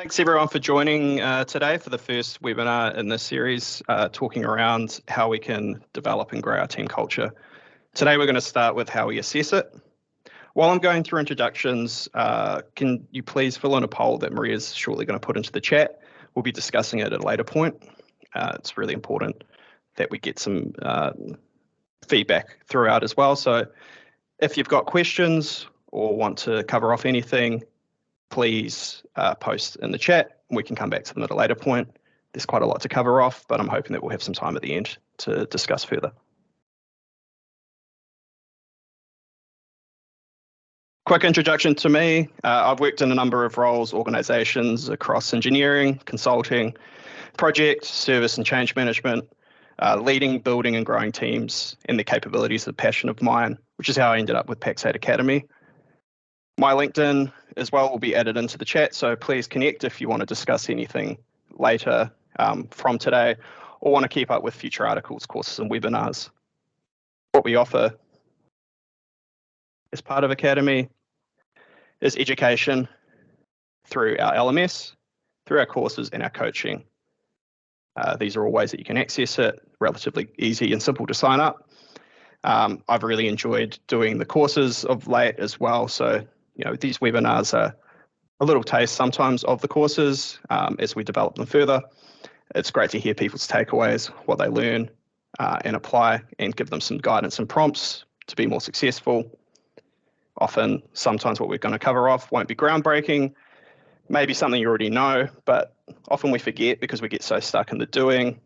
Thanks everyone for joining today for the first webinar in this series, talking around how we can develop and grow our team culture. Today we're going to start with how we assess it. While I'm going through introductions, can you please fill in a poll that Maria's shortly going to put into the chat? We'll be discussing it at a later point. It's really important that we get some feedback throughout as well. So if you've got questions or want to cover off anything, please post in the chat. We can come back to them at a later point. There's quite a lot to cover off, but I'm hoping that we'll have some time at the end to discuss further. Quick introduction to me. I've worked in a number of roles, organizations across engineering, consulting, project, service and change management, leading, building and growing teams, and the capabilities of passion of mine, which is how I ended up with Pax8 Academy. My LinkedIn as well will be added into the chat, so please connect if you want to discuss anything later from today or want to keep up with future articles, courses and webinars. What we offer as part of Academy is education through our LMS, through our courses and our coaching. These are all ways that you can access it, relatively easy and simple to sign up. I've really enjoyed doing the courses of late as well, so these webinars are a little taste sometimes of the courses as we develop them further. It's great to hear people's takeaways, what they learn and apply, and give them some guidance and prompts to be more successful. Often, sometimes what we're going to cover off won't be groundbreaking, maybe something you already know, but often we forget because we get so stuck in the doing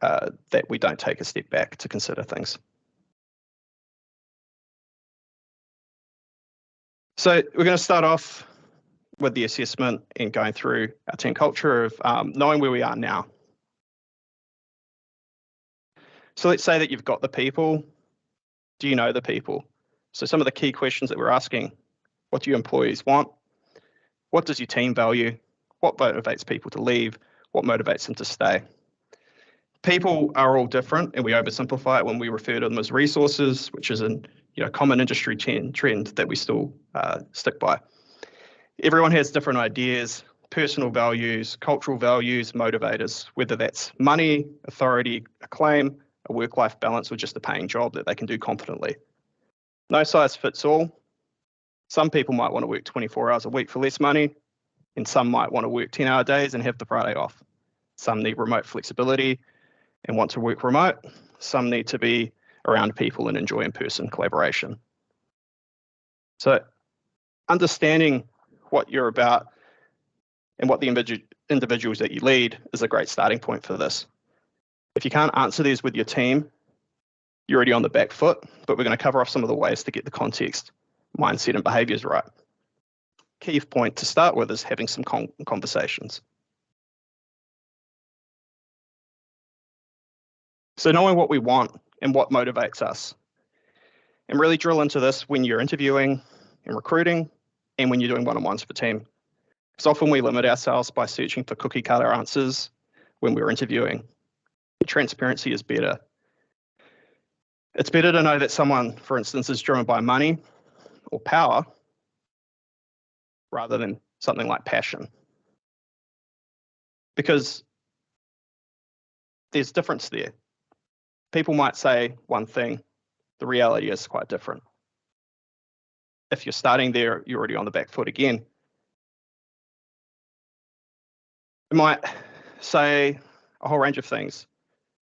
that we don't take a step back to consider things. So we're going to start off with the assessment and going through our team culture of knowing where we are now. So let's say that you've got the people. Do you know the people? So some of the key questions that we're asking: what do your employees want? What does your team value? What motivates people to leave? What motivates them to stay? People are all different, and we oversimplify it when we refer to them as resources, which is a common industry trend that we still stick by. Everyone has different ideas, personal values, cultural values, motivators, whether that's money, authority, acclaim, a work-life balance, or just a paying job that they can do confidently. No size fits all. Some people might want to work 24 hours a week for less money, and some might want to work 10-hour days and have the Friday off. Some need remote flexibility and want to work remote. Some need to be around people and enjoy in-person collaboration. So understanding what you're about and what the individuals that you lead is a great starting point for this. If you can't answer these with your team, you're already on the back foot, but we're going to cover off some of the ways to get the context, mindset and behaviours right. Key point to start with is having some conversations. So knowing what we want and what motivates us, and really drill into this when you're interviewing and recruiting and when you're doing one-on-ones for team. Because often we limit ourselves by searching for cookie cutter answers when we're interviewing. Transparency is better. It's better to know that someone, for instance, is driven by money or power rather than something like passion. Because there's difference there. People might say one thing, the reality is quite different. If you're starting there, you're already on the back foot again. It might say a whole range of things.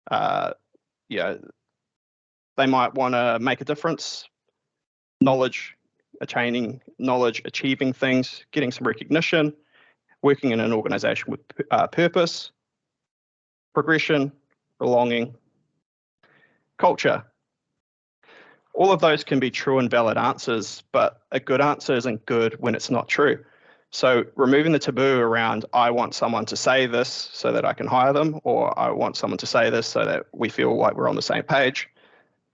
They might want to make a difference, attaining knowledge, achieving things, getting some recognition, working in an organization with purpose, progression, belonging, culture. All of those can be true and valid answers, but a good answer isn't good when it's not true. So removing the taboo around, I want someone to say this so that I can hire them, or I want someone to say this so that we feel like we're on the same page,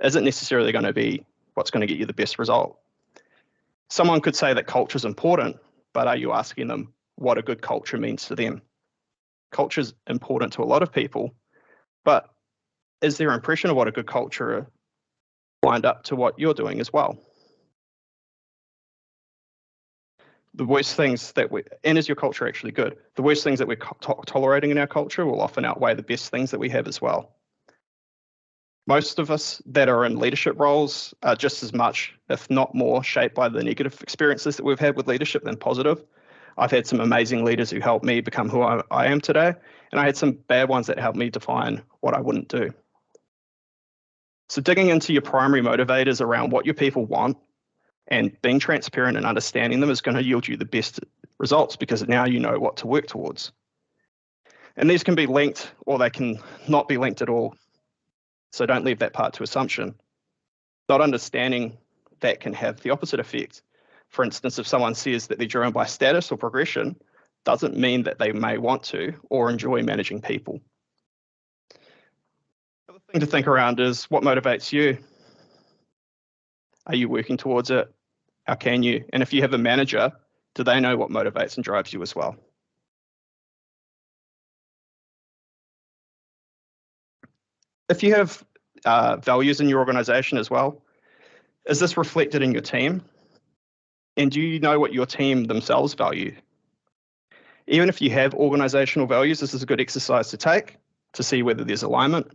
isn't necessarily going to be what's going to get you the best result. Someone could say that culture is important, but are you asking them what a good culture means to them? Culture is important to a lot of people, but is their impression of what a good culture lined up to what you're doing as well? The worst things that and is your culture actually good? The worst things that we're tolerating in our culture will often outweigh the best things that we have as well. Most of us that are in leadership roles are just as much, if not more, shaped by the negative experiences that we've had with leadership than positive. I've had some amazing leaders who helped me become who I am today, and I had some bad ones that helped me define what I wouldn't do. So digging into your primary motivators around what your people want and being transparent and understanding them is going to yield you the best results, because now you know what to work towards. And these can be linked, or they can not be linked at all. So don't leave that part to assumption. Not understanding that can have the opposite effect. For instance, if someone says that they're driven by status or progression, doesn't mean that they may want to or enjoy managing people. The other thing to think around is what motivates you. Are you working towards it? How can you? And if you have a manager, do they know what motivates and drives you as well? If you have values in your organization as well, is this reflected in your team? And do you know what your team themselves value? Even if you have organizational values, this is a good exercise to take to see whether there's alignment.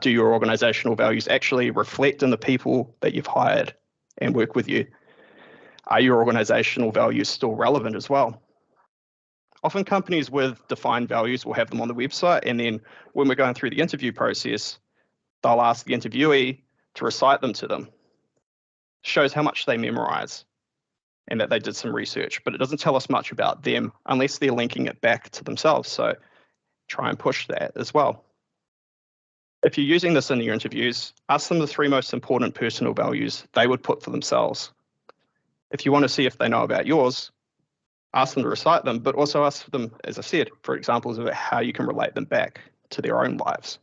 Do your organizational values actually reflect in the people that you've hired and work with you? Are your organizational values still relevant as well? Often companies with defined values will have them on the website, and then when we're going through the interview process, they'll ask the interviewee to recite them to them. Shows how much they memorize and that they did some research, but it doesn't tell us much about them unless they're linking it back to themselves. So try and push that as well. If you're using this in your interviews, ask them the 3 most important personal values they would put for themselves. If you want to see if they know about yours, ask them to recite them, but also ask them, as I said, for examples of how you can relate them back to their own lives.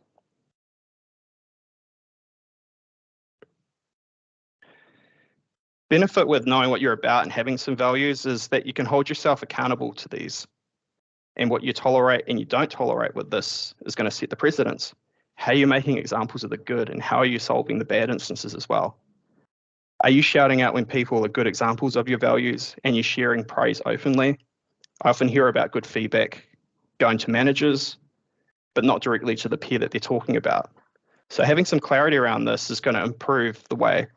Benefit with knowing what you're about and having some values is that you can hold yourself accountable to these. And what you tolerate and you don't tolerate with this is going to set the precedence. How are you making examples of the good, and how are you solving the bad instances as well? Are you shouting out when people are good examples of your values and you're sharing praise openly? I often hear about good feedback going to managers, but not directly to the peer that they're talking about. So having some clarity around this is going to improve the way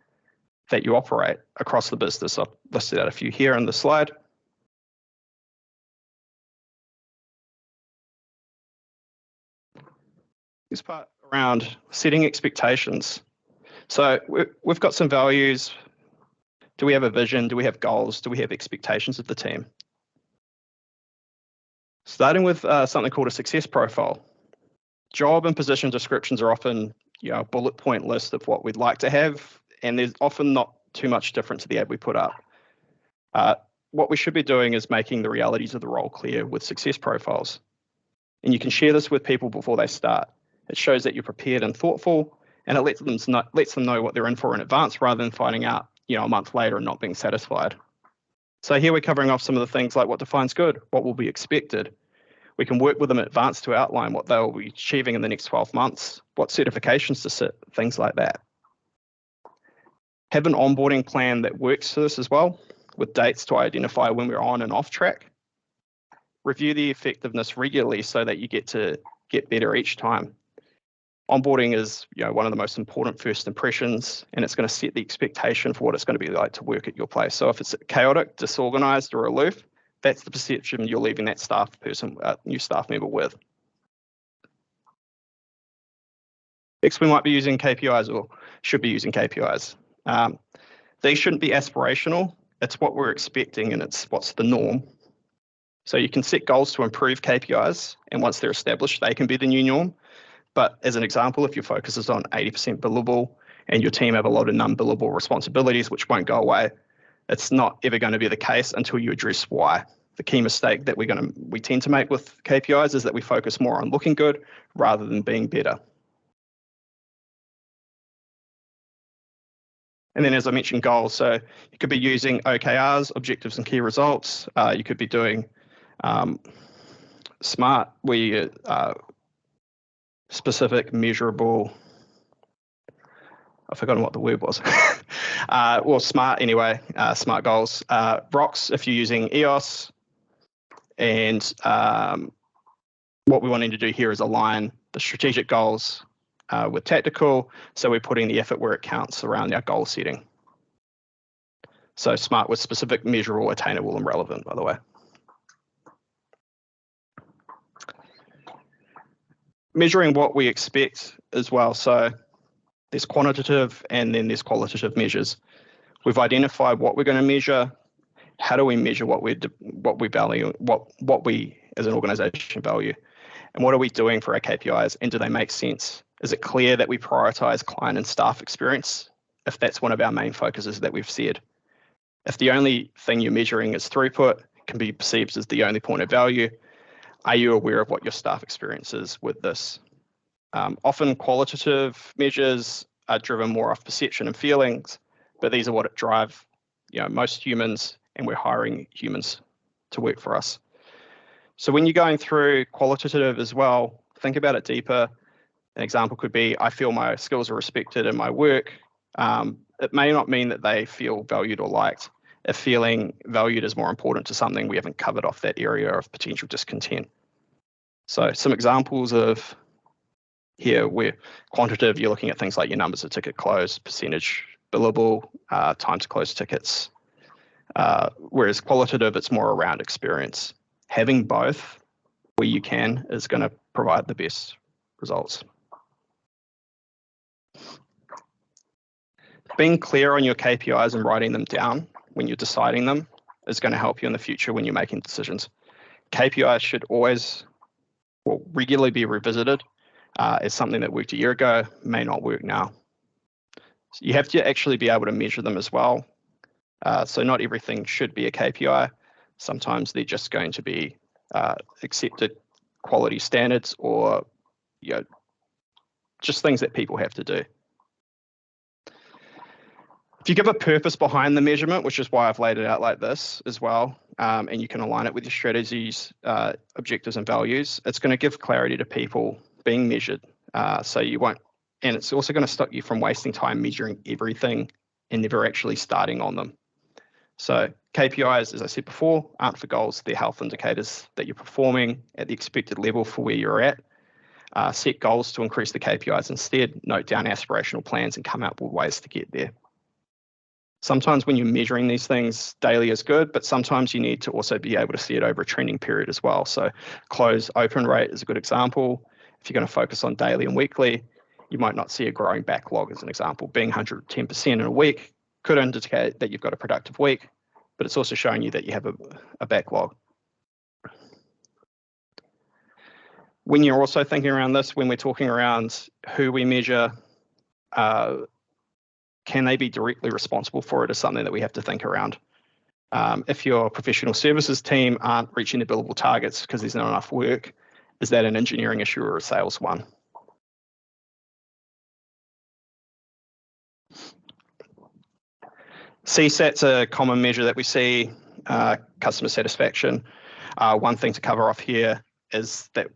that you operate across the business. I've listed out a few here on the slide. This part around setting expectations. So we've got some values. Do we have a vision? Do we have goals? Do we have expectations of the team? Starting with something called a success profile. Job and position descriptions are often a bullet point list of what we'd like to have, and there's often not too much different to the ad we put up. What we should be doing is making the realities of the role clear with success profiles. And you can share this with people before they start. It shows that you're prepared and thoughtful, and it lets them know what they're in for in advance, rather than finding out a month later and not being satisfied. So here we're covering off some of the things like what defines good, what will be expected. We can work with them in advance to outline what they'll be achieving in the next 12 months, what certifications to sit, things like that. Have an onboarding plan that works for this as well, with dates to identify when we're on and off track. Review the effectiveness regularly so that you get better each time. Onboarding is one of the most important first impressions, and it's going to set the expectation for what it's going to be like to work at your place. So if it's chaotic, disorganized, or aloof, that's the perception you're leaving that new staff member with. Next, we might be using KPIs, or should be using KPIs. These shouldn't be aspirational. It's what we're expecting, and it's what's the norm. So you can set goals to improve KPIs, and once they're established, they can be the new norm. But as an example, if your focus is on 80% billable and your team have a lot of non-billable responsibilities which won't go away, it's not ever going to be the case until you address why. The key mistake that we tend to make with KPIs is that we focus more on looking good rather than being better. And then, as I mentioned, goals. So you could be using OKRs, objectives and key results. You could be doing SMART, where you specific, measurable, I've forgotten what the word was. Well, SMART anyway, SMART goals. ROCs if you're using EOS. And what we wanting to do here is align the strategic goals with tactical. So we're putting the effort where it counts around our goal setting. So SMART was specific, measurable, attainable, and relevant, by the way. Measuring what we expect as well. So there's quantitative and then there's qualitative measures. We've identified what we're going to measure. How do we measure what we value, what we as an organization value, and what are we doing for our KPIs, and do they make sense? Is it clear that we prioritize client and staff experience if that's one of our main focuses that we've said? If the only thing you're measuring is throughput, it can be perceived as the only point of value. Are you aware of what your staff experience is with this? Often qualitative measures are driven more off perception and feelings, but these are what drive most humans, and we're hiring humans to work for us. So when you're going through qualitative as well, think about it deeper. An example could be, I feel my skills are respected in my work. It may not mean that they feel valued or liked. If feeling valued is more important to something, we haven't covered off that area of potential discontent. So some examples of here, where quantitative, you're looking at things like your numbers of ticket close, percentage billable, time to close tickets. Whereas qualitative, it's more around experience. Having both where you can is going to provide the best results. Being clear on your KPIs and writing them down when you're deciding them is going to help you in the future when you're making decisions. KPIs should always, regularly be revisited. As something that worked a year ago may not work now. So you have to actually be able to measure them as well. So not everything should be a KPI. Sometimes they're just going to be accepted quality standards, or just things that people have to do. If you give a purpose behind the measurement, which is why I've laid it out like this as well, and you can align it with your strategies, objectives, and values, it's going to give clarity to people being measured. So you won't, and it's also going to stop you from wasting time measuring everything and never actually starting on them. So KPIs, as I said before, aren't for goals. They're health indicators that you're performing at the expected level for where you're at. Set goals to increase the KPIs instead. Note down aspirational plans and come up with ways to get there. Sometimes when you're measuring these things, daily is good, but sometimes you need to also be able to see it over a trending period as well. So close open rate is a good example. If you're going to focus on daily and weekly, you might not see a growing backlog as an example. Being 110% in a week could indicate that you've got a productive week, but it's also showing you that you have a backlog. When you're also thinking around this, when we're talking around who we measure, can they be directly responsible for it is something that we have to think around. If your professional services team aren't reaching the billable targets because there's not enough work, is that an engineering issue or a sales one? CSAT's a common measure that we see, customer satisfaction. One thing to cover off here is that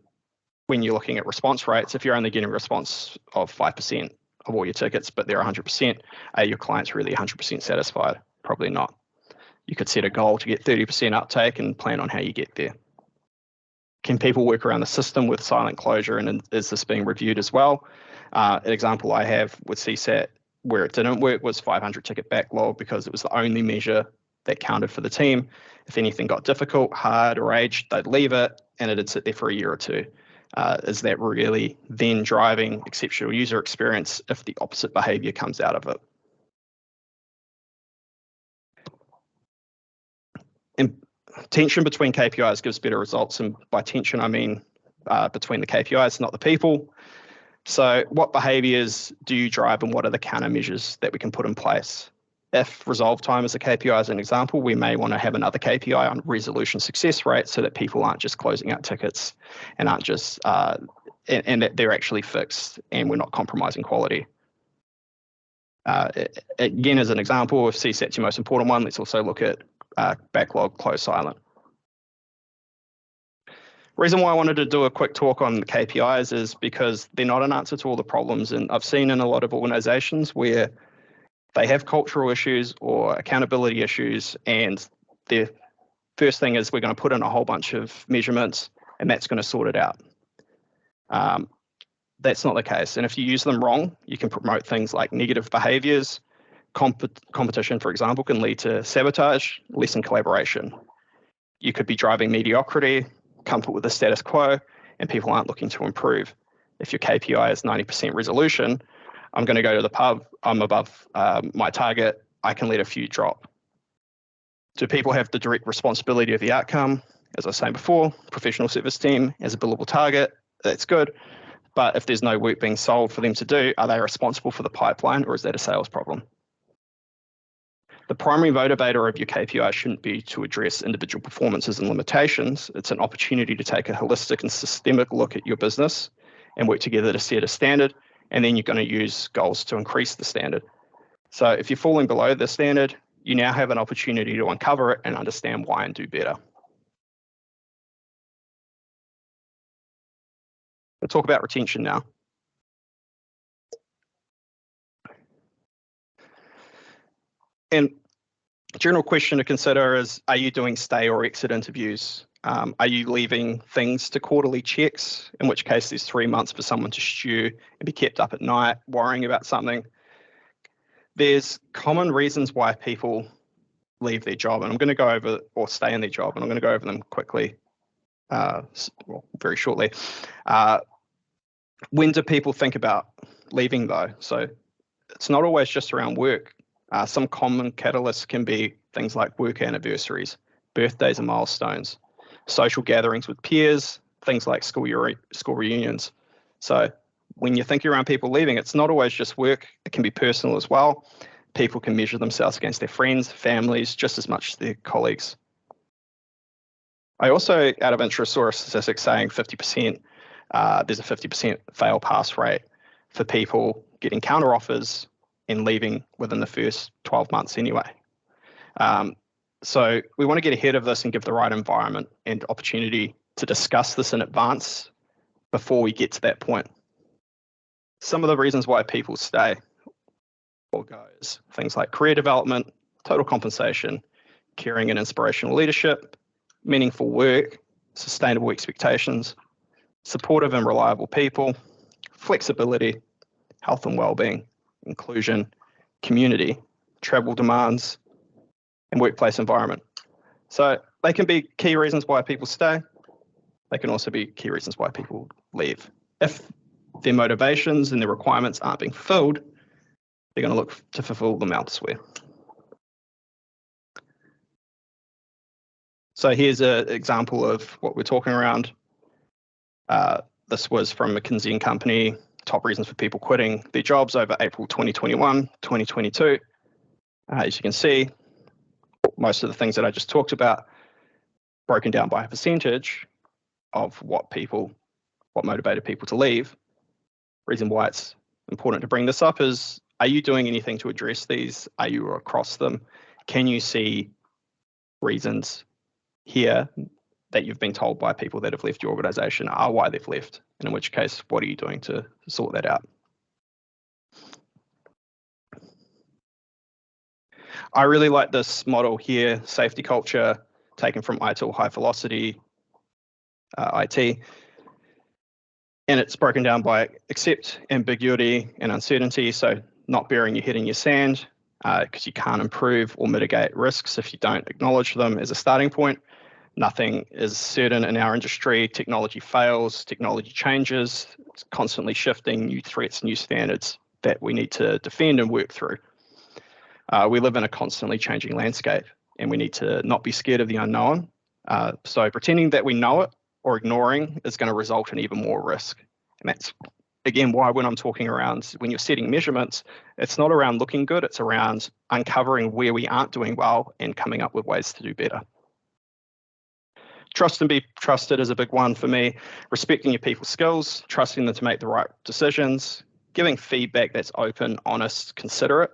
when you're looking at response rates, if you're only getting a response of 5% of all your tickets, but they're 100%, are your clients really 100% satisfied? Probably not. You could set a goal to get 30% uptake and plan on how you get there. Can people work around the system with silent closure, and is this being reviewed as well? An example I have with CSAT where it didn't work was 500 ticket backlog, because it was the only measure that counted for the team. If anything got difficult, hard, or aged, they'd leave it and it'd sit there for a year or two. Is that really then driving exceptional user experience if the opposite behavior comes out of it? And tension between KPIs gives better results, and by tension I mean between the KPIs, not the people. So what behaviors do you drive, and what are the countermeasures that we can put in place? If resolve time is a KPI as an example, we may want to have another KPI on resolution success rate, so that people aren't just closing out tickets and aren't just and that they're actually fixed and we're not compromising quality. Again, as an example, if CSAT's your most important one, let's also look at backlog close silent. Reason why I wanted to do a quick talk on KPIs is because they're not an answer to all the problems. And I've seen in a lot of organizations where they have cultural issues or accountability issues, and their first thing is we're going to put in a whole bunch of measurements and that's going to sort it out. That's not the case. And if you use them wrong, you can promote things like negative behaviours. Competition, for example, can lead to sabotage, lessen collaboration. You could be driving mediocrity, comfort with the status quo, and people aren't looking to improve. If your KPI is 90% resolution, I'm going to go to the pub, I'm above my target, I can let a few drop. Do people have the direct responsibility of the outcome? As I was saying before, professional service team has a billable target, that's good. But if there's no work being sold for them to do, are they responsible for the pipeline, or is that a sales problem? The primary motivator of your KPI shouldn't be to address individual performances and limitations. It's an opportunity to take a holistic and systemic look at your business and work together to set a standard, and then you're going to use goals to increase the standard. So if you're falling below the standard, you now have an opportunity to uncover it and understand why and do better. We'll talk about retention now. And general question to consider is, are you doing stay or exit interviews? Are you leaving things to quarterly checks, in which case there's 3 months for someone to stew and be kept up at night worrying about something? There's common reasons why people leave their job, and I'm going to go over, or stay in their job, and I'm going to go over them quickly, very shortly. When do people think about leaving though? So it's not always just around work. Some common catalysts can be things like work anniversaries, birthdays and milestones, social gatherings with peers, things like school reunions. So when you're thinking around people leaving, it's not always just work, it can be personal as well. People can measure themselves against their friends, families, just as much as their colleagues. I also, out of interest, saw a statistic saying 50%, there's a 50% fail pass rate for people getting counter offers and leaving within the first 12 months anyway. So we want to get ahead of this and give the right environment and opportunity to discuss this in advance before we get to that point. Some of the reasons why people stay or goes, things like career development, total compensation, caring and inspirational leadership, meaningful work, sustainable expectations, supportive and reliable people, flexibility, health and well-being, inclusion, community, travel demands, and workplace environment. So they can be key reasons why people stay. They can also be key reasons why people leave. If their motivations and their requirements aren't being fulfilled, they're going to look to fulfill them elsewhere. So here's an example of what we're talking around. This was from McKinsey & Company, top reasons for people quitting their jobs over April 2021, 2022. As you can see, most of the things that I just talked about broken down by a percentage of what motivated people to leave. Reason why it's important to bring this up is, are you doing anything to address these? Are you across them? Can you see reasons here that you've been told by people that have left your organization are why they've left? And in which case, what are you doing to sort that out? I really like this model here, safety culture, taken from ITIL, high velocity, IT. And it's broken down by accept, ambiguity, and uncertainty. So not burying your head in your sand, because you can't improve or mitigate risks if you don't acknowledge them as a starting point. Nothing is certain in our industry. Technology fails, technology changes, it's constantly shifting, new threats, new standards that we need to defend and work through. We live in a constantly changing landscape, and we need to not be scared of the unknown. So pretending that we know it or ignoring is going to result in even more risk. And that's, again, why when I'm talking around, when you're setting measurements, it's not around looking good, it's around uncovering where we aren't doing well and coming up with ways to do better. Trust and be trusted is a big one for me. Respecting your people's skills, trusting them to make the right decisions, giving feedback that's open, honest, considerate.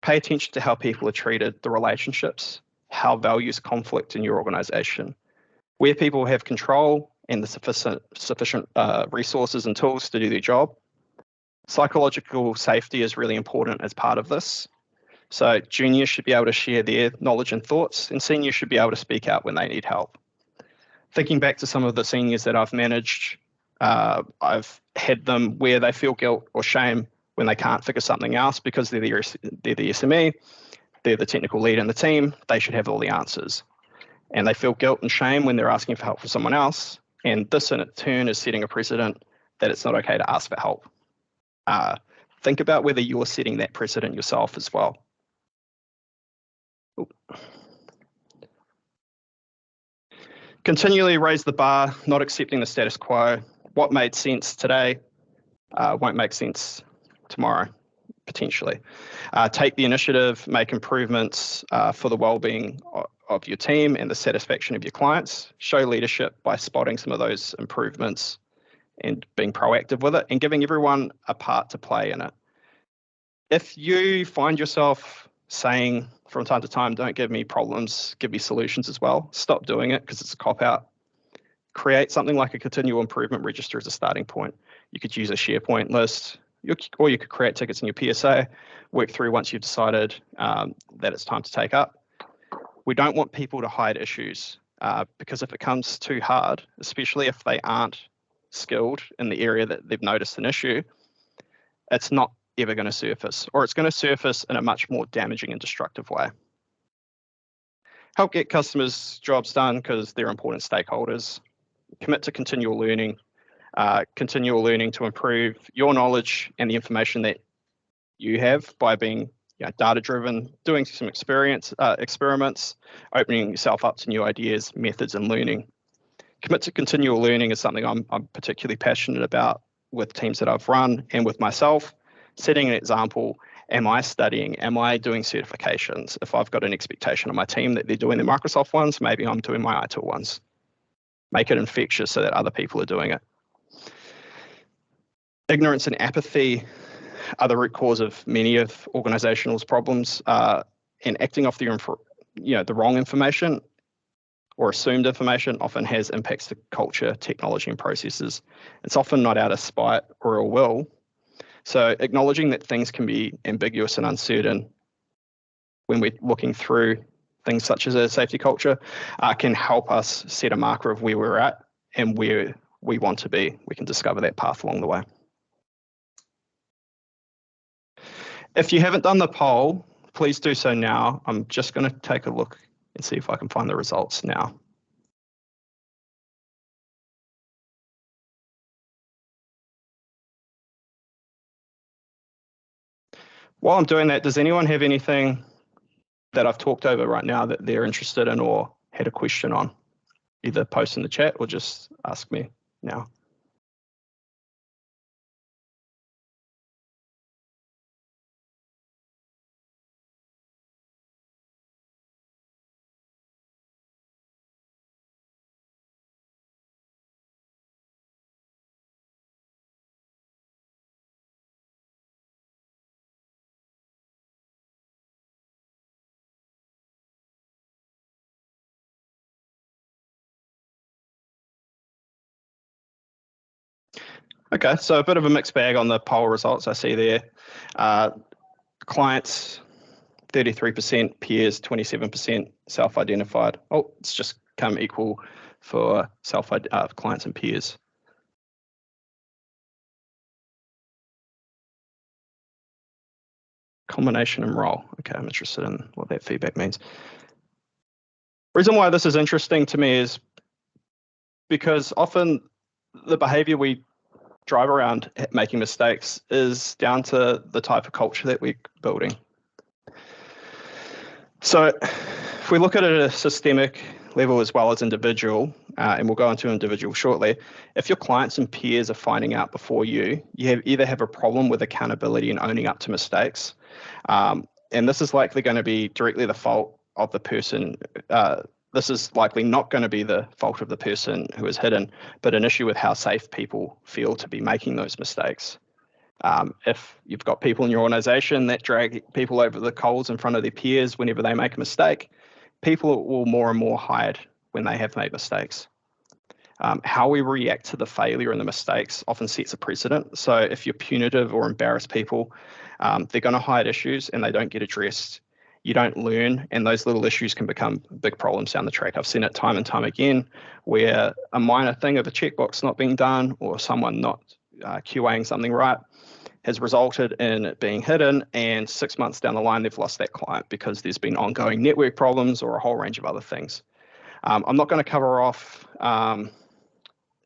Pay attention to how people are treated, the relationships, how values conflict in your organization. Where people have control, and the sufficient resources and tools to do their job. Psychological safety is really important as part of this. So juniors should be able to share their knowledge and thoughts, and seniors should be able to speak out when they need help. Thinking back to some of the seniors that I've managed, I've had them where they feel guilt or shame when they can't figure something else because they're the SME, they're the technical lead in the team, they should have all the answers. And they feel guilt and shame when they're asking for help from someone else. And this in turn is setting a precedent that it's not okay to ask for help. Think about whether you're setting that precedent yourself as well. Continually raise the bar, not accepting the status quo. What made sense today won't make sense tomorrow, potentially. Take the initiative, make improvements for the well-being of your team and the satisfaction of your clients. Show leadership by spotting some of those improvements and being proactive with it and giving everyone a part to play in it. If you find yourself saying from time to time, don't give me problems, give me solutions as well, stop doing it because it's a cop-out. Create something like a continual improvement register as a starting point. You could use a SharePoint list, or you could create tickets in your PSA, work through once you've decided that it's time to take up. We don't want people to hide issues because if it comes too hard, especially if they aren't skilled in the area that they've noticed an issue, it's not ever going to surface, or it's going to surface in a much more damaging and destructive way. Help get customers' jobs done because they're important stakeholders. Commit to continual learning to improve your knowledge and the information that you have by being data-driven, doing some experiments, opening yourself up to new ideas, methods, and learning. Commit to continual learning is something I'm particularly passionate about with teams that I've run and with myself. Setting an example, am I studying? Am I doing certifications? If I've got an expectation on my team that they're doing the Microsoft ones, maybe I'm doing my iTool ones. Make it infectious so that other people are doing it. Ignorance and apathy are the root cause of many of organizational problems, and acting off the wrong information or assumed information often has impacts to culture, technology, and processes. It's often not out of spite or ill will. So acknowledging that things can be ambiguous and uncertain when we're looking through things such as a safety culture can help us set a marker of where we're at and where we want to be. We can discover that path along the way. If you haven't done the poll, please do so now. I'm just going to take a look and see if I can find the results now. While I'm doing that, does anyone have anything that I've talked over right now that they're interested in or had a question on? Either post in the chat or just ask me now. Okay, so a bit of a mixed bag on the poll results I see there. Clients, 33%, peers, 27%, self-identified. Oh, it's just come equal for clients and peers. Combination and role. Okay, I'm interested in what that feedback means. Reason why this is interesting to me is because often the behavior we drive around making mistakes is down to the type of culture that we're building. So if we look at it at a systemic level as well as individual, and we'll go into individual shortly, if your clients and peers are finding out before you either have a problem with accountability and owning up to mistakes, and this is likely going to be directly the fault of the person. This is likely not going to be the fault of the person who is hidden, but an issue with how safe people feel to be making those mistakes. If you've got people in your organization that drag people over the coals in front of their peers whenever they make a mistake, people will more and more hide when they have made mistakes. How we react to the failure and the mistakes often sets a precedent. So if you're punitive or embarrass people, they're going to hide issues and they don't get addressed. You don't learn, and those little issues can become big problems down the track. I've seen it time and time again where a minor thing of a checkbox not being done or someone not QAing something right has resulted in it being hidden, and 6 months down the line, they've lost that client because there's been ongoing network problems or a whole range of other things. I'm not going to cover off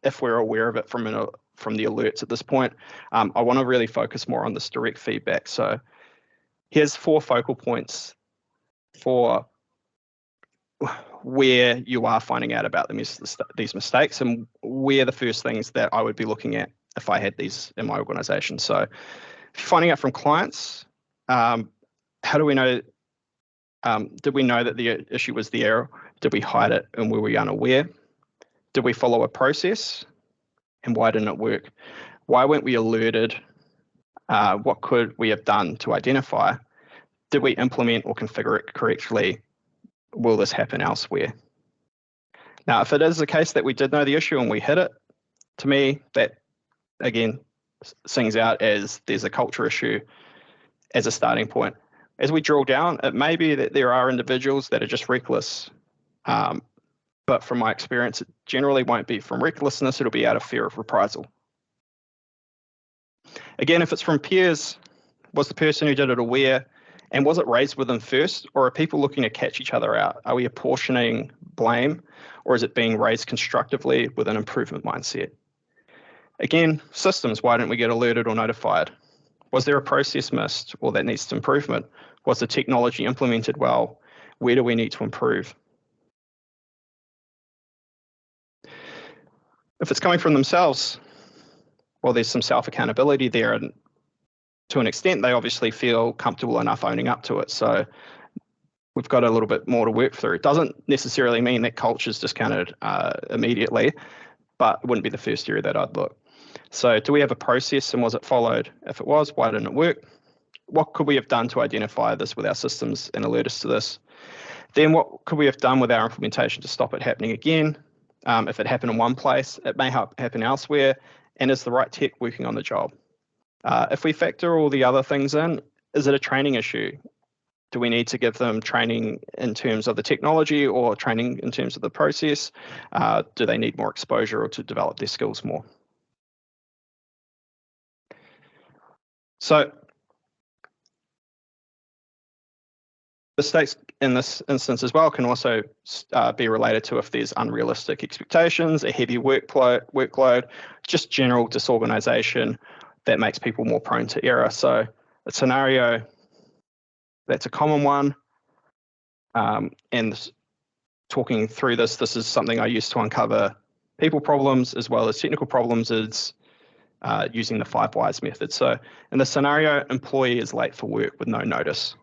if we're aware of it from the alerts at this point. I want to really focus more on this direct feedback. So here's 4 focal points for where you are finding out about these mistakes, and where the first things that I would be looking at if I had these in my organization. So finding out from clients, how do we know? Did we know that the issue was there? Did we hide it and were we unaware? Did we follow a process? And why didn't it work? Why weren't we alerted? What could we have done to identify? Did we implement or configure it correctly? Will this happen elsewhere? Now, if it is the case that we did know the issue and we hit it, to me, that again sings out as there's a culture issue as a starting point. As we drill down, it may be that there are individuals that are just reckless. But from my experience, it generally won't be from recklessness, it'll be out of fear of reprisal. Again, if it's from peers, was the person who did it aware, and was it raised with them first, or are people looking to catch each other out? Are we apportioning blame, or is it being raised constructively with an improvement mindset? Again, systems, why didn't we get alerted or notified? Was there a process missed or that needs improvement? Was the technology implemented well? Where do we need to improve? If it's coming from themselves, well, there's some self-accountability there, and to an extent, they obviously feel comfortable enough owning up to it. So we've got a little bit more to work through. It doesn't necessarily mean that culture is discounted immediately, but it wouldn't be the first area that I'd look. So do we have a process, and was it followed? If it was, why didn't it work? What could we have done to identify this with our systems and alert us to this? Then what could we have done with our implementation to stop it happening again? If it happened in one place, it may happen elsewhere, and is the right tech working on the job? If we factor all the other things in, is it a training issue? Do we need to give them training in terms of the technology or training in terms of the process? Do they need more exposure or to develop their skills more? So mistakes in this instance as well can also be related to if there's unrealistic expectations, a heavy workload, just general disorganization that makes people more prone to error. So a scenario that's a common one, and talking through this is something I used to uncover people problems as well as technical problems, is using the 5 whys method. So in the scenario, employee is late for work with no notice.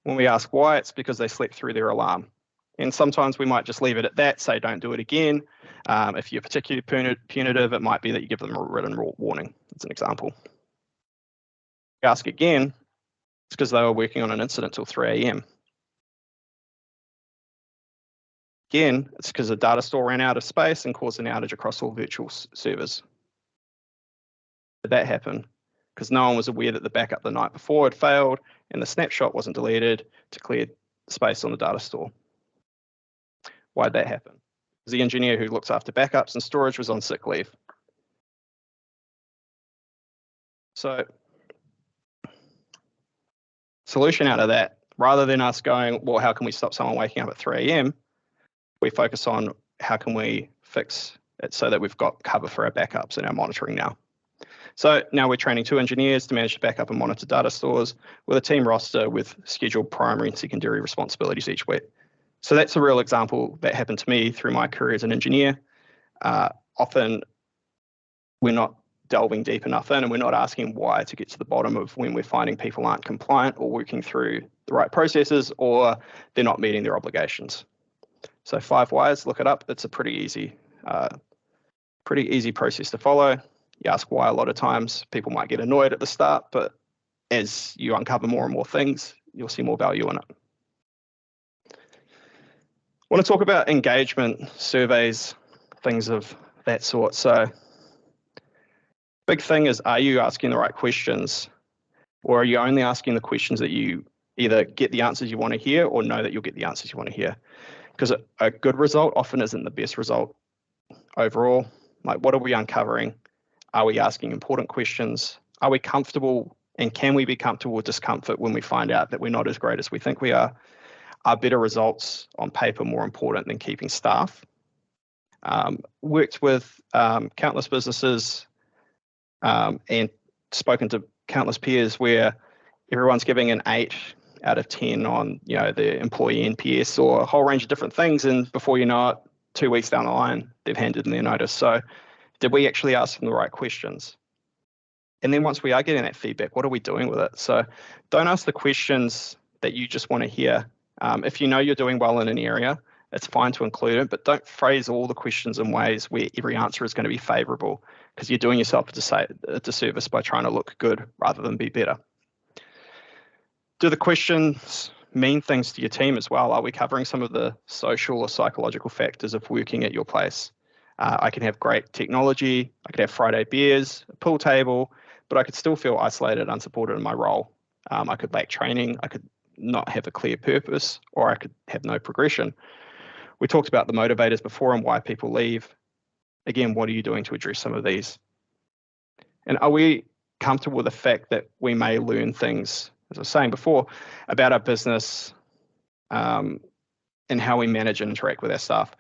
When we ask why, it's because they slept through their alarm. And sometimes we might just leave it at that, say don't do it again. If you're particularly punitive, it might be that you give them a written warning. That's an example. We ask again, it's because they were working on an incident till 3 a.m. Again, it's because the data store ran out of space and caused an outage across all virtual servers. Did that happen? Because no one was aware that the backup the night before had failed and the snapshot wasn't deleted to clear space on the data store. Why did that happen? Because the engineer who looks after backups and storage was on sick leave. So, solution out of that, rather than us going, well, how can we stop someone waking up at 3 a.m., we focus on how can we fix it so that we've got cover for our backups and our monitoring now. So now we're training 2 engineers to manage the backup and monitor data stores with a team roster with scheduled primary and secondary responsibilities each week. So that's a real example that happened to me through my career as an engineer. Often we're not delving deep enough in, and we're not asking why to get to the bottom of when we're finding people aren't compliant or working through the right processes, or they're not meeting their obligations. So 5 whys, look it up. It's a pretty easy process to follow. You ask why a lot of times. People might get annoyed at the start, but as you uncover more and more things, you'll see more value in it. I want to talk about engagement surveys things of that sort. So big thing is, are you asking the right questions, or are you only asking the questions that you either get the answers you want to hear or know that you'll get the answers you want to hear? Because a good result often isn't the best result overall. Like, what are we uncovering? Are we asking important questions? Are we comfortable, and can we be comfortable with discomfort when we find out that we're not as great as we think we are? Are better results on paper more important than keeping staff? Worked with countless businesses and spoken to countless peers where everyone's giving an 8 out of 10 on the employee NPS or a whole range of different things, and before you know it, 2 weeks down the line, they've handed in their notice. So did we actually ask them the right questions? And then once we are getting that feedback, what are we doing with it? So don't ask the questions that you just want to hear. If you know you're doing well in an area, it's fine to include it, but don't phrase all the questions in ways where every answer is going to be favorable, because you're doing yourself a disservice by trying to look good rather than be better. Do the questions mean things to your team as well? Are we covering some of the social or psychological factors of working at your place? I can have great technology, I could have Friday beers, a pool table, but I could still feel isolated, unsupported in my role. I could lack training, I could not have a clear purpose, or I could have no progression. We talked about the motivators before and why people leave. Again, what are you doing to address some of these? And are we comfortable with the fact that we may learn things, as I was saying before, about our business and how we manage and interact with our staff?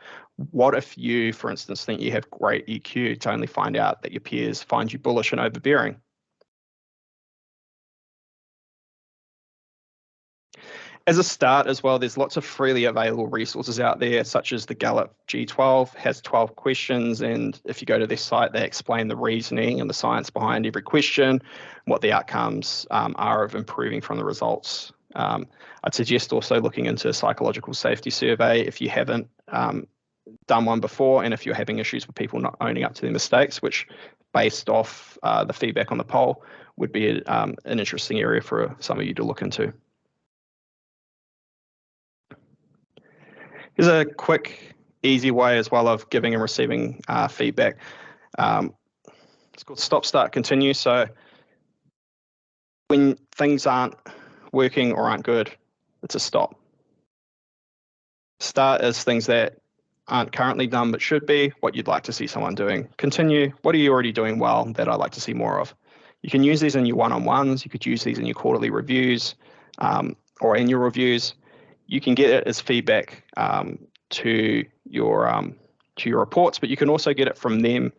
What if you, for instance, think you have great EQ to only find out that your peers find you bullish and overbearing? As a start as well, there's lots of freely available resources out there, such as the Gallup G12 has 12 questions. And if you go to their site, they explain the reasoning and the science behind every question, what the outcomes are of improving from the results. I'd suggest also looking into a psychological safety survey if you haven't done one before, and if you're having issues with people not owning up to their mistakes, which based off the feedback on the poll would be an interesting area for some of you to look into. Here's a quick, easy way as well of giving and receiving feedback. It's called stop, start, continue. So when things aren't working or aren't good, it's a stop. Start is things that aren't currently done but should be, what you'd like to see someone doing. Continue, what are you already doing well that I'd like to see more of? You can use these in your one-on-ones. You could use these in your quarterly reviews or annual reviews. You can get it as feedback to your reports, but you can also get it from them.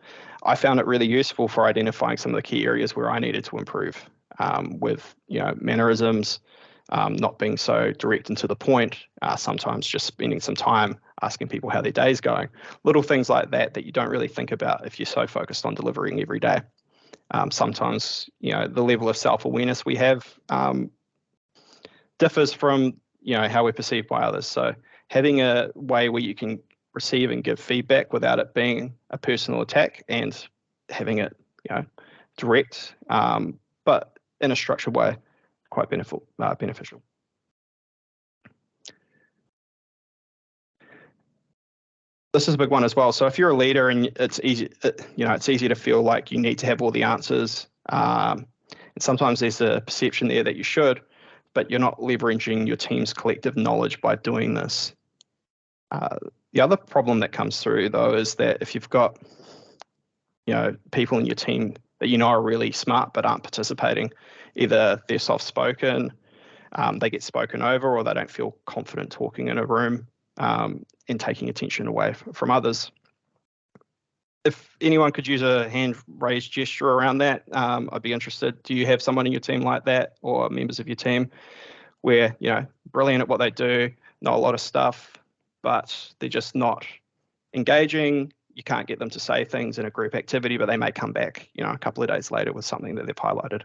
I found it really useful for identifying some of the key areas where I needed to improve with mannerisms, not being so direct and to the point, sometimes just spending some time asking people how their day's going. Little things like that that you don't really think about if you're so focused on delivering every day. Sometimes the level of self-awareness we have differs from how we're perceived by others. So having a way where you can receive and give feedback without it being a personal attack, and having it direct but in a structured way, quite beneficial. This is a big one as well. So if you're a leader and it's easy to feel like you need to have all the answers, and sometimes there's a perception there that you should, but you're not leveraging your team's collective knowledge by doing this. The other problem that comes through, though, is that if you've got people in your team that are really smart but aren't participating, either they're soft-spoken, they get spoken over, or they don't feel confident talking in a room and taking attention away from others. If anyone could use a hand-raised gesture around that, I'd be interested. Do you have someone in your team like that, or members of your team where, brilliant at what they do, know a lot of stuff, but they're just not engaging? You can't get them to say things in a group activity, but they may come back, a couple of days later with something that they've highlighted.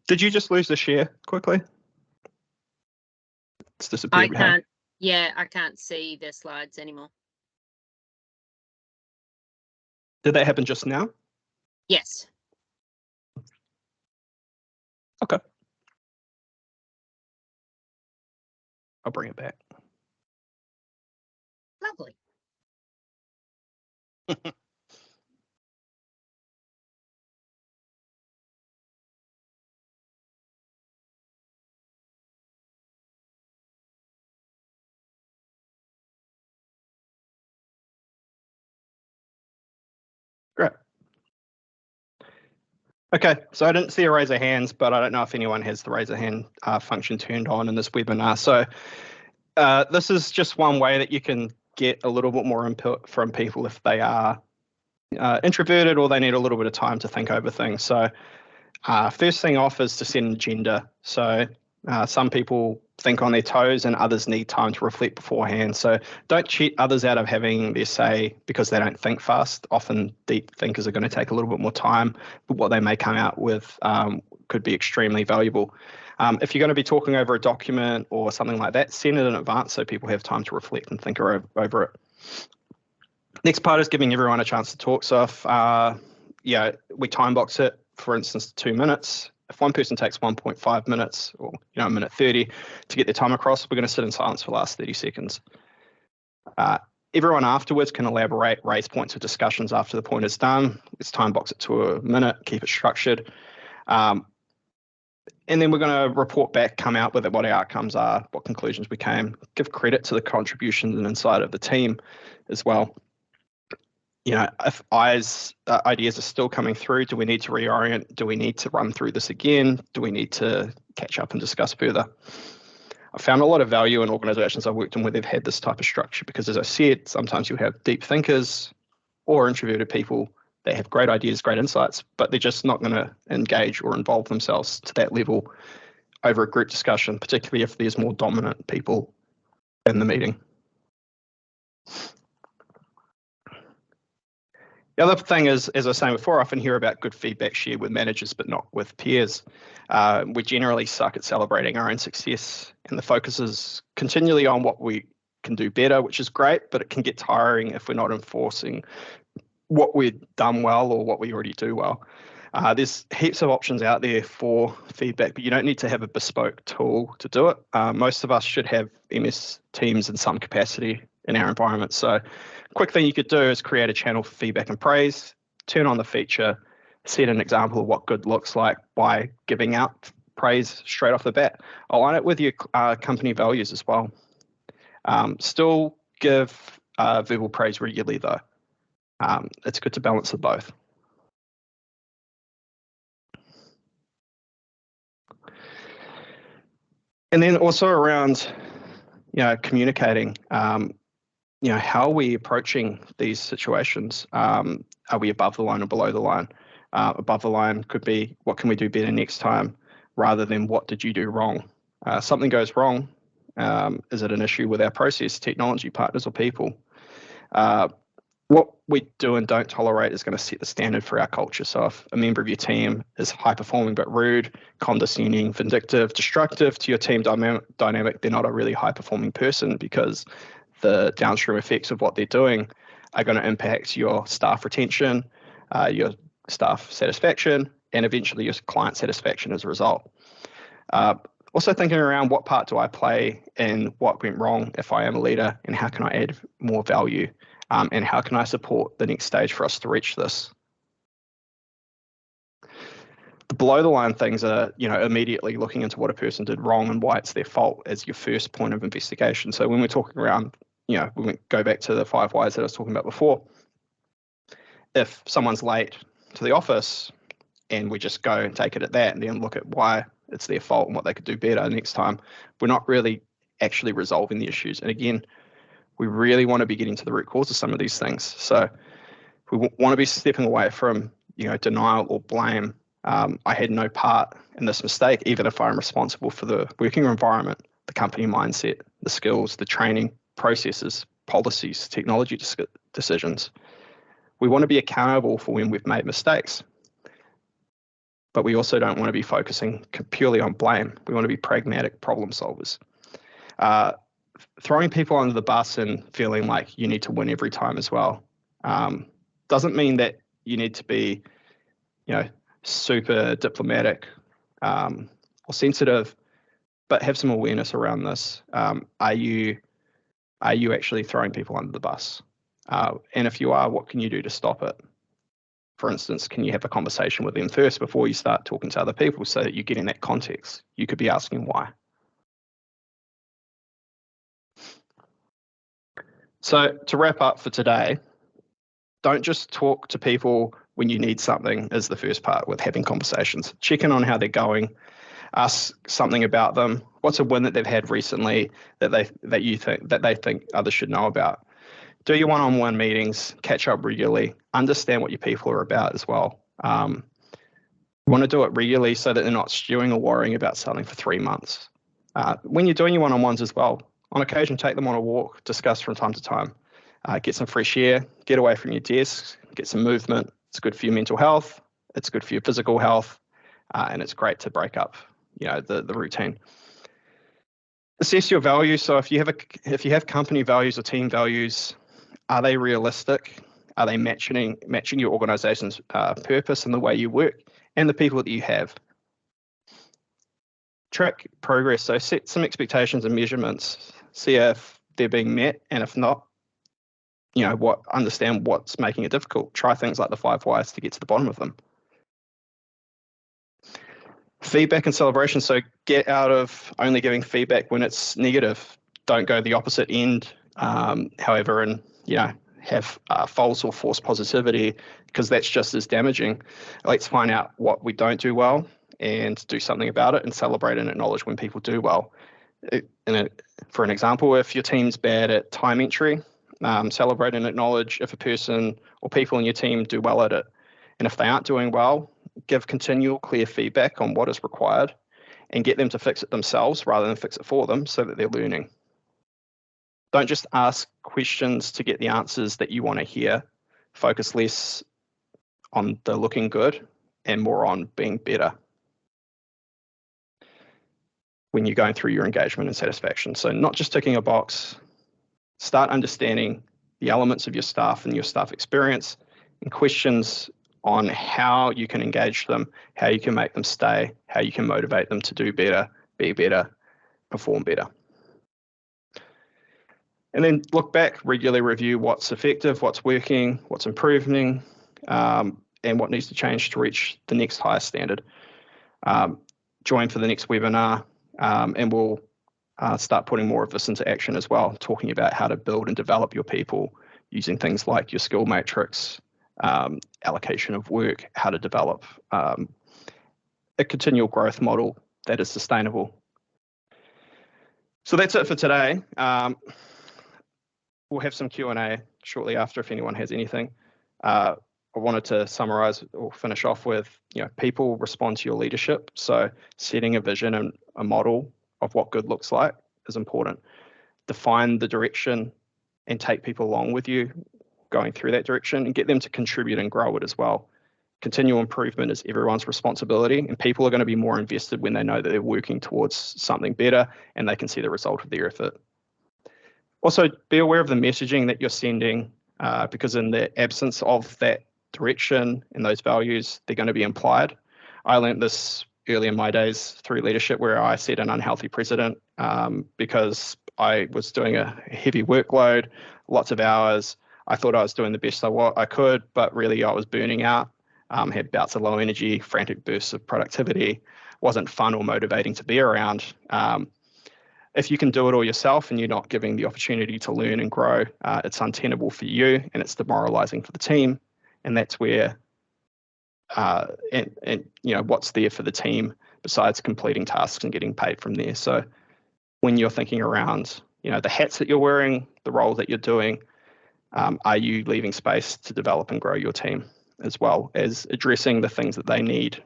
Did you just lose the share quickly? It's disappeared. I can't see the slides anymore. Did that happen just now? Yes. Okay. I'll bring it back. Lovely. Great. Okay, so I didn't see a raise of hands, but I don't know if anyone has the raise a hand function turned on in this webinar. So this is just one way that you can get a little bit more input from people if they are introverted or they need a little bit of time to think over things. So first thing off is to set an agenda. So some people think on their toes and others need time to reflect beforehand. So don't cheat others out of having their say because they don't think fast. Often deep thinkers are going to take a little bit more time, but what they may come out with could be extremely valuable. If you're going to be talking over a document or something like that, send it in advance so people have time to reflect and think over it. Next part is giving everyone a chance to talk. So if we time box it, for instance, 2 minutes. If one person takes 1.5 minutes or a minute 30 to get their time across, we're going to sit in silence for the last 30 seconds. Everyone afterwards can elaborate, raise points of discussions after the point is done. Let's time box it to a minute, keep it structured. And then we're going to report back, come out with what our outcomes are, what conclusions we came, give credit to the contributions and insight of the team as well. If ideas are still coming through, do we need to reorient? Do we need to run through this again? Do we need to catch up and discuss further? I found a lot of value in organizations I've worked in where they've had this type of structure because, as I said, sometimes you have deep thinkers or introverted people that have great ideas, great insights, but they're just not going to engage or involve themselves to that level over a group discussion, particularly if there's more dominant people in the meeting. The other thing is, as I was saying before, I often hear about good feedback shared with managers, but not with peers. We generally suck at celebrating our own success, and the focus is continually on what we can do better, which is great, but it can get tiring if we're not enforcing what we've done well or what we already do well. There's heaps of options out there for feedback, but you don't need to have a bespoke tool to do it. Most of us should have MS Teams in some capacity in our environment. So quick thing you could do is create a channel for feedback and praise, turn on the feature, set an example of what good looks like by giving out praise straight off the bat. Align it with your company values as well. Still give verbal praise regularly though. It's good to balance the both. And then also around, communicating, how are we approaching these situations? Are we above the line or below the line? Above the line could be, what can we do better next time, rather than what did you do wrong? Something goes wrong. Is it an issue with our process, technology partners, or people? What we do and don't tolerate is going to set the standard for our culture. So if a member of your team is high performing but rude, condescending, vindictive, destructive to your team dynamic, they're not a really high performing person, because the downstream effects of what they're doing are going to impact your staff retention, your staff satisfaction, and eventually your client satisfaction as a result. Also thinking around, what part do I play in what went wrong if I am a leader, and how can I add more value? And how can I support the next stage for us to reach this? The below the line things are, immediately looking into what a person did wrong and why it's their fault as your first point of investigation. So when we're talking around, when we go back to the 5 whys that I was talking about before, if someone's late to the office and we just go and take it at that and then look at why it's their fault and what they could do better next time, we're not really actually resolving the issues. And again, we really want to be getting to the root cause of some of these things. So we want to be stepping away from, denial or blame. I had no part in this mistake, even if I'm responsible for the working environment, the company mindset, the skills, the training, processes, policies, technology decisions. We want to be accountable for when we've made mistakes. But we also don't want to be focusing purely on blame. We want to be pragmatic problem solvers. Throwing people under the bus and feeling like you need to win every time as well doesn't mean that you need to be, super diplomatic or sensitive, but have some awareness around this. Are you actually throwing people under the bus? And if you are, what can you do to stop it? For instance, can you have a conversation with them first before you start talking to other people so that you're getting that context? You could be asking why. So to wrap up for today, don't just talk to people when you need something is the first part with having conversations. Check in on how they're going. Ask something about them. What's a win that they've had recently that they think others should know about? Do your one-on-one meetings, catch up regularly, understand what your people are about as well. You want to do it regularly so that they're not stewing or worrying about something for 3 months. When you're doing your one-on-ones as well, on occasion, take them on a walk, discuss from time to time, get some fresh air, get away from your desk, get some movement. It's good for your mental health. It's good for your physical health. And it's great to break up, the routine. Assess your values. So if you have company values or team values, are they realistic? Are they matching your organization's purpose and the way you work and the people that you have? Track progress. So set some expectations and measurements. See if they're being met, and if not, understand what's making it difficult. Try things like the 5 whys to get to the bottom of them. Feedback and celebration. So get out of only giving feedback when it's negative. Don't go the opposite end. However, and have false or forced positivity, because that's just as damaging. Let's find out what we don't do well and do something about it, and celebrate and acknowledge when people do well. For an example, if your team's bad at time entry, celebrate and acknowledge if a person or people in your team do well at it. And if they aren't doing well, give continual, clear feedback on what is required and get them to fix it themselves rather than fix it for them so that they're learning. Don't just ask questions to get the answers that you want to hear. Focus less on the looking good and more on being better when you're going through your engagement and satisfaction. So not just ticking a box, start understanding the elements of your staff and your staff experience, and questions on how you can engage them, how you can make them stay, how you can motivate them to do better, be better, perform better. And then look back, regularly review what's effective, what's working, what's improving, and what needs to change to reach the next higher standard. Join for the next webinar, and we'll start putting more of this into action as well, talking about how to build and develop your people using things like your skill matrix, allocation of work, how to develop a continual growth model that is sustainable. So that's it for today. We'll have some Q&A shortly after if anyone has anything. I wanted to summarize or finish off with, people respond to your leadership. So setting a vision and a model of what good looks like is important. Define the direction and take people along with you going through that direction, and get them to contribute and grow it as well. Continual improvement is everyone's responsibility, and people are going to be more invested when they know that they're working towards something better and they can see the result of their effort. Also, be aware of the messaging that you're sending, because in the absence of that direction and those values, they're going to be implied. I learned this early in my days through leadership, where I set an unhealthy precedent because I was doing a heavy workload, lots of hours. I thought I was doing the best I could, but really I was burning out, had bouts of low energy, frantic bursts of productivity, wasn't fun or motivating to be around. If you can do it all yourself and you're not giving the opportunity to learn and grow, it's untenable for you and it's demoralizing for the team. And that's where, what's there for the team besides completing tasks and getting paid from there. So when you're thinking around, the hats that you're wearing, the role that you're doing, are you leaving space to develop and grow your team, as well as addressing the things that they need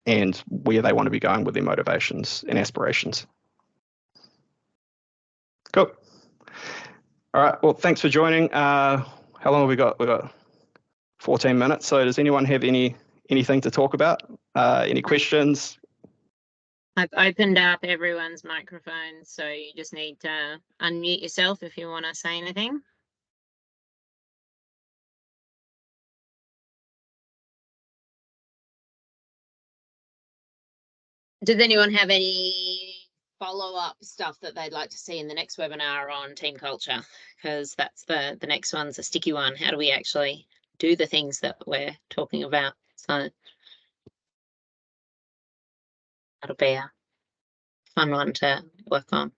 and where they want to be going with their motivations and aspirations? Cool. All right. Well, thanks for joining. How long have we got? We've got 14 minutes. So does anyone have anything to talk about? Any questions? I've opened up everyone's microphone, so you just need to unmute yourself if you want to say anything. Does anyone have any follow-up stuff that they'd like to see in the next webinar on team culture? Because that's the next one's a sticky one. How do we actually do the things that we're talking about? So that'll be a fun one to work on.